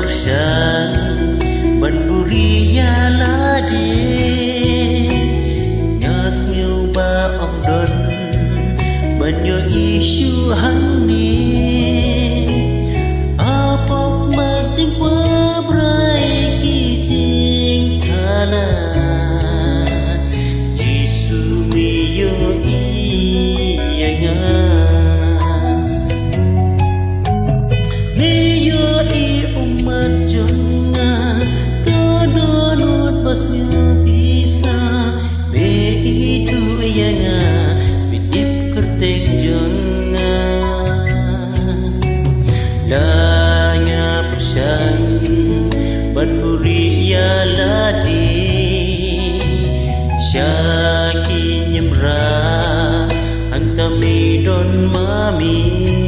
persan ban buria lade nyas nyoba om don banyo isu hani apok marjing pabrai kijing thana jisu miyo iyanga miyo I umat jonga kodonut basnya bisa be itu iyanga bidip kertek jonga danya persan ban buria ladi syaki nyemra antami don mami